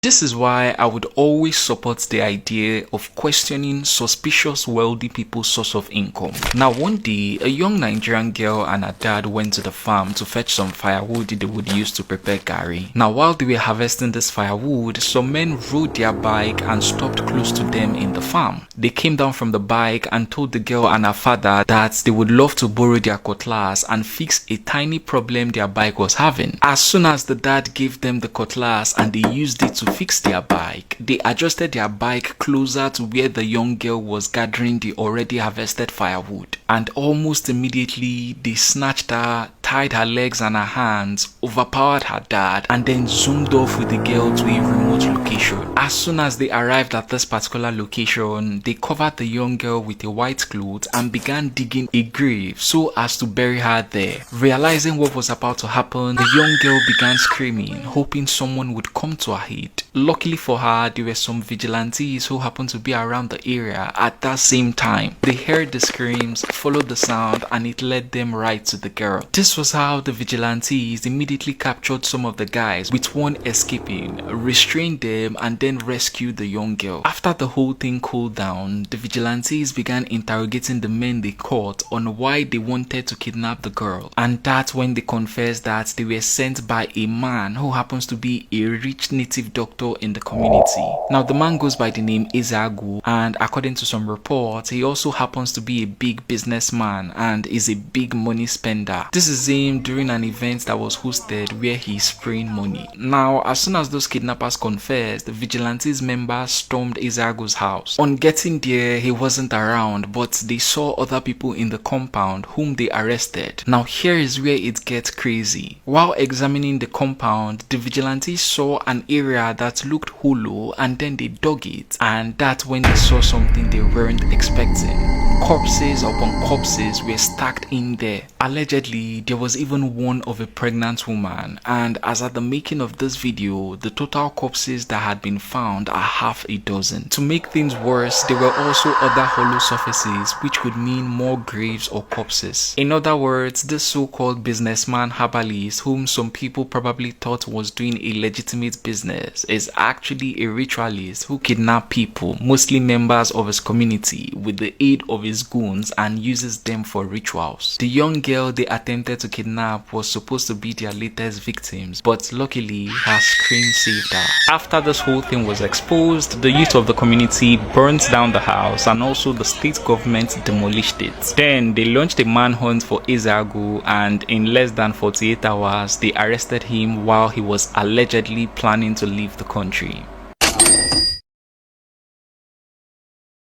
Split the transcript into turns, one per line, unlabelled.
This is why I would always support the idea of questioning suspicious wealthy people's source of income. Now one day, a young Nigerian girl and her dad went to the farm to fetch some firewood they would use to prepare garri. Now while they were harvesting this firewood, some men rode their bike and stopped close to them in the farm. They came down from the bike and told the girl and her father that they would love to borrow their cutlass and fix a tiny problem their bike was having. As soon as the dad gave them the cutlass and they used it to fix their bike, they adjusted their bike closer to where the young girl was gathering the already harvested firewood, and almost immediately they snatched her, tied her legs and her hands, overpowered her dad, and then zoomed off with the girl to a remote location. As soon as they arrived at this particular location, they covered the young girl with a white cloth and began digging a grave so as to bury her there. Realizing what was about to happen, the young girl began screaming, hoping someone would come to her aid. Luckily for her, there were some vigilantes who happened to be around the area at that same time. They heard the screams, followed the sound, and it led them right to the girl. This was how the vigilantes immediately captured some of the guys, with one escaping, restrained them, and then rescued the young girl. After the whole thing cooled down, the vigilantes began interrogating the men they caught on why they wanted to kidnap the girl, and that's when they confessed that they were sent by a man who happens to be a rich native doctor in the community. Now the man goes by the name Enugu, and according to some reports, he also happens to be a big businessman and is a big money spender. This is him during an event that was hosted where he is spraying money. Now as soon as those kidnappers confessed, the vigilantes members stormed Enugu's house. On getting there, he wasn't around, but they saw other people in the compound whom they arrested. Now here is where it gets crazy. While examining the compound, the vigilantes saw an area that looked hollow, and then they dug it, and that's when they saw something they weren't expecting. Corpses upon corpses were stacked in there. Allegedly, there was even one of a pregnant woman, and as at the making of this video, the total corpses that had been found are half a dozen. To make things worse, there were also other hollow surfaces, which would mean more graves or corpses. In other words, this so-called businessman herbalist, whom some people probably thought was doing a legitimate business, is actually a ritualist who kidnapped people, mostly members of his community, with the aid of his goons, and uses them for rituals. The young girl they attempted to kidnap was supposed to be their latest victims, but luckily her scream saved her. After this whole thing was exposed, the youth of the community burnt down the house, and also the state government demolished it. Then they launched a manhunt for Enugu, and in less than 48 hours they arrested him while he was allegedly planning to leave the country.